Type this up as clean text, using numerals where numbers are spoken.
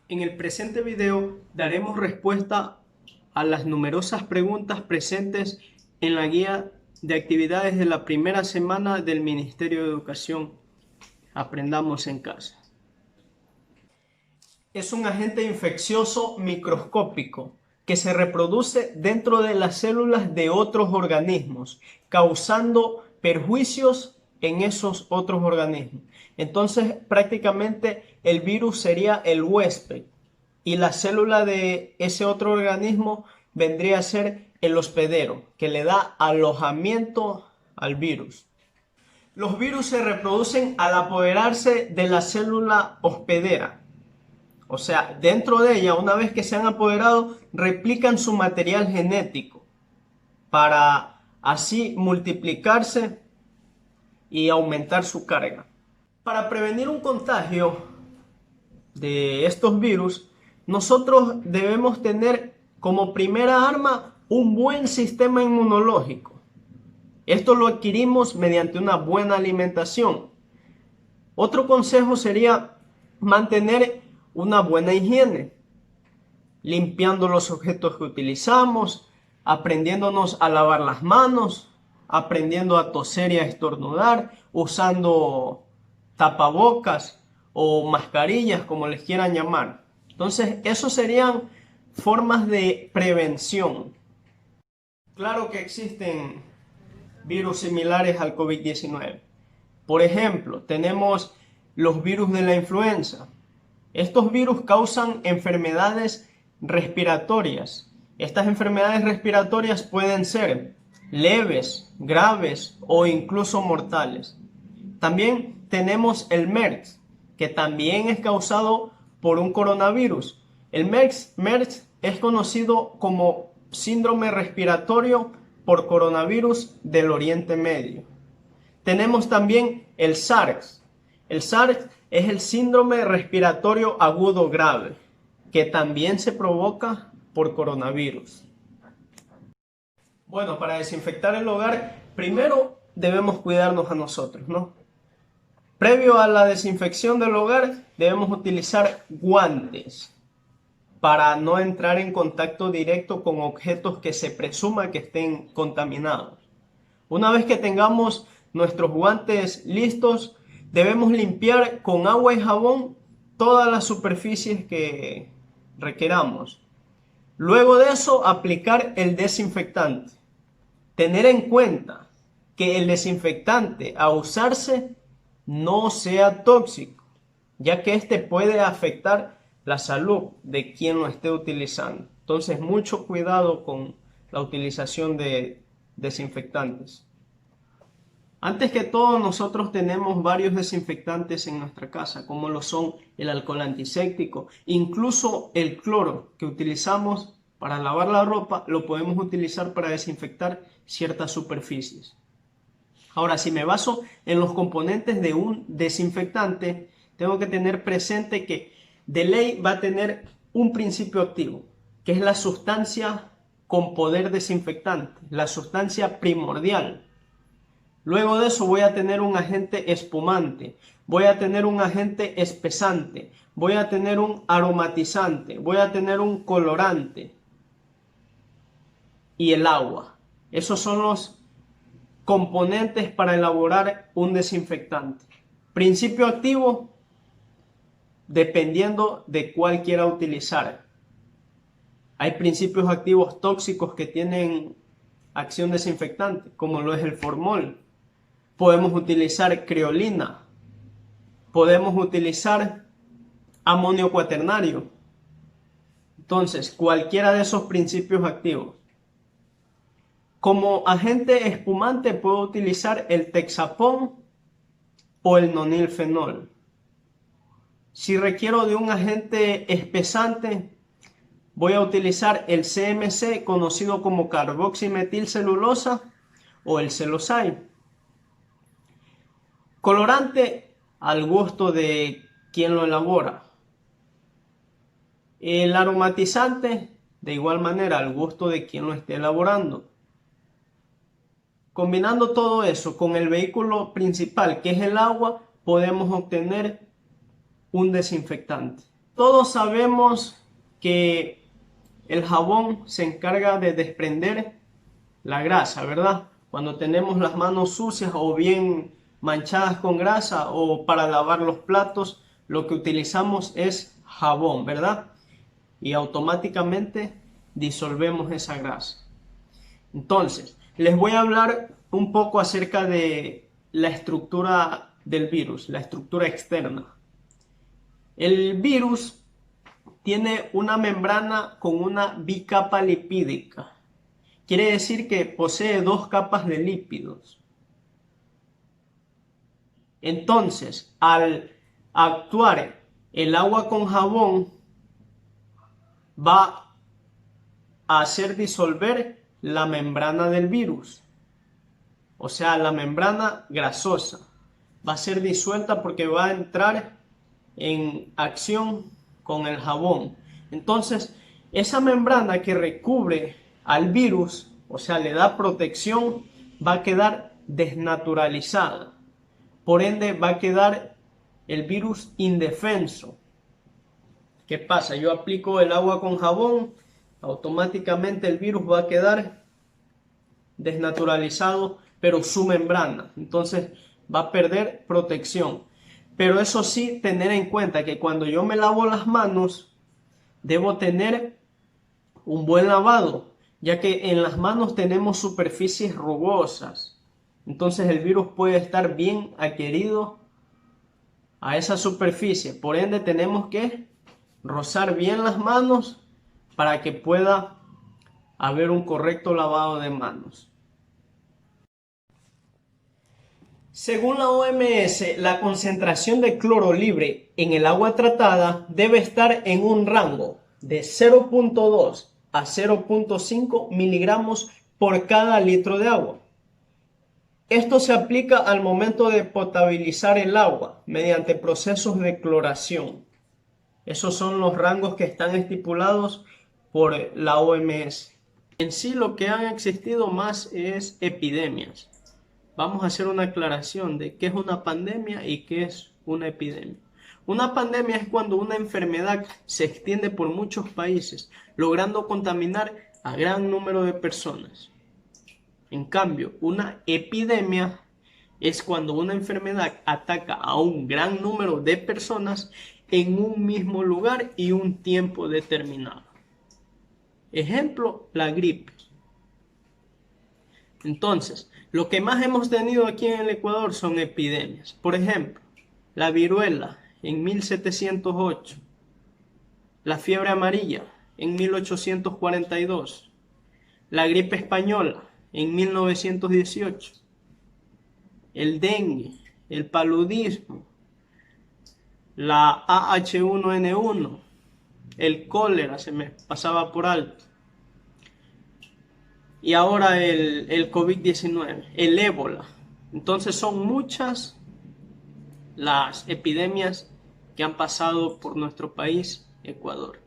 En el presente video daremos respuesta a las numerosas preguntas presentes en la guía de actividades de la primera semana del Ministerio de Educación. Aprendamos en casa. Es un agente infeccioso microscópico que se reproduce dentro de las células de otros organismos, causando perjuicios en esos otros organismos. Entonces, prácticamente el virus sería el huésped y la célula de ese otro organismo vendría a ser el hospedero, que le da alojamiento al virus. Los virus se reproducen al apoderarse de la célula hospedera. O sea, dentro de ella, una vez que se han apoderado, replican su material genético para así multiplicarse y aumentar su carga. Para prevenir un contagio de estos virus, nosotros debemos tener como primera arma un buen sistema inmunológico. Esto lo adquirimos mediante una buena alimentación. Otro consejo sería mantener una buena higiene, limpiando los objetos que utilizamos, aprendiéndonos a lavar las manos, aprendiendo a toser y a estornudar, usando tapabocas o mascarillas, como les quieran llamar. Entonces, esos serían formas de prevención. Claro que existen virus similares al COVID-19. Por ejemplo, tenemos los virus de la influenza. Estos virus causan enfermedades respiratorias. Estas enfermedades respiratorias pueden ser leves, graves o incluso mortales. También tenemos el MERS, que también es causado por un coronavirus. El MERS es conocido como síndrome respiratorio por coronavirus del Oriente Medio. Tenemos también el SARS. El SARS es el síndrome respiratorio agudo grave, que también se provoca por coronavirus. Bueno, para desinfectar el hogar, primero debemos cuidarnos a nosotros, ¿no? Previo a la desinfección del hogar, debemos utilizar guantes para no entrar en contacto directo con objetos que se presuma que estén contaminados. Una vez que tengamos nuestros guantes listos, debemos limpiar con agua y jabón todas las superficies que requeramos. Luego de eso, aplicar el desinfectante. Tener en cuenta que el desinfectante a usarse no sea tóxico, ya que este puede afectar la salud de quien lo esté utilizando. Entonces, mucho cuidado con la utilización de desinfectantes. Antes que todo, nosotros tenemos varios desinfectantes en nuestra casa, como lo son el alcohol antiséptico, incluso el cloro que utilizamos para lavar la ropa, lo podemos utilizar para desinfectar ciertas superficies. Ahora, si me baso en los componentes de un desinfectante, tengo que tener presente que de ley va a tener un principio activo, que es la sustancia con poder desinfectante, la sustancia primordial. Luego de eso voy a tener un agente espumante, voy a tener un agente espesante, voy a tener un aromatizante, voy a tener un colorante y el agua. Esos son los componentes para elaborar un desinfectante. Principio activo, dependiendo de cuál quiera utilizar. Hay principios activos tóxicos que tienen acción desinfectante, como lo es el formol. Podemos utilizar creolina, podemos utilizar amonio cuaternario. Entonces, cualquiera de esos principios activos. Como agente espumante puedo utilizar el Texapón o el nonilfenol. Si requiero de un agente espesante, voy a utilizar el CMC, conocido como carboximetilcelulosa o el celosay. Colorante al gusto de quien lo elabora. El aromatizante, de igual manera, al gusto de quien lo esté elaborando. Combinando todo eso con el vehículo principal, que es el agua, podemos obtener un desinfectante. Todos sabemos que el jabón se encarga de desprender la grasa, ¿verdad? Cuando tenemos las manos sucias o bien manchadas con grasa o para lavar los platos, lo que utilizamos es jabón, ¿verdad? Y automáticamente disolvemos esa grasa. Entonces, les voy a hablar un poco acerca de la estructura del virus, la estructura externa. El virus tiene una membrana con una bicapa lipídica. Quiere decir que posee dos capas de lípidos. Entonces, al actuar el agua con jabón, va a hacer disolver la membrana del virus. O sea, la membrana grasosa. Va a ser disuelta porque va a entrar en acción con el jabón. Entonces, esa membrana que recubre al virus, o sea, le da protección, va a quedar desnaturalizada. Por ende, va a quedar el virus indefenso. ¿Qué pasa? Yo aplico el agua con jabón, automáticamente el virus va a quedar desnaturalizado, pero su membrana. Entonces, va a perder protección. Pero eso sí, tener en cuenta que cuando yo me lavo las manos, debo tener un buen lavado, ya que en las manos tenemos superficies rugosas. Entonces el virus puede estar bien adherido a esa superficie. Por ende, tenemos que rozar bien las manos para que pueda haber un correcto lavado de manos. Según la OMS, la concentración de cloro libre en el agua tratada debe estar en un rango de 0.2 a 0.5 miligramos por cada litro de agua. Esto se aplica al momento de potabilizar el agua mediante procesos de cloración. Esos son los rangos que están estipulados por la OMS. En sí, lo que han existido más es epidemias. Vamos a hacer una aclaración de qué es una pandemia y qué es una epidemia. Una pandemia es cuando una enfermedad se extiende por muchos países, logrando contaminar a gran número de personas. En cambio, una epidemia es cuando una enfermedad ataca a un gran número de personas en un mismo lugar y un tiempo determinado. Ejemplo, la gripe. Entonces, lo que más hemos tenido aquí en el Ecuador son epidemias. Por ejemplo, la viruela en 1708, la fiebre amarilla en 1842, la gripe española en 1918, el dengue, el paludismo, la AH1N1, el cólera, se me pasaba por alto. Y ahora el COVID-19, el ébola. Entonces son muchas las epidemias que han pasado por nuestro país, Ecuador.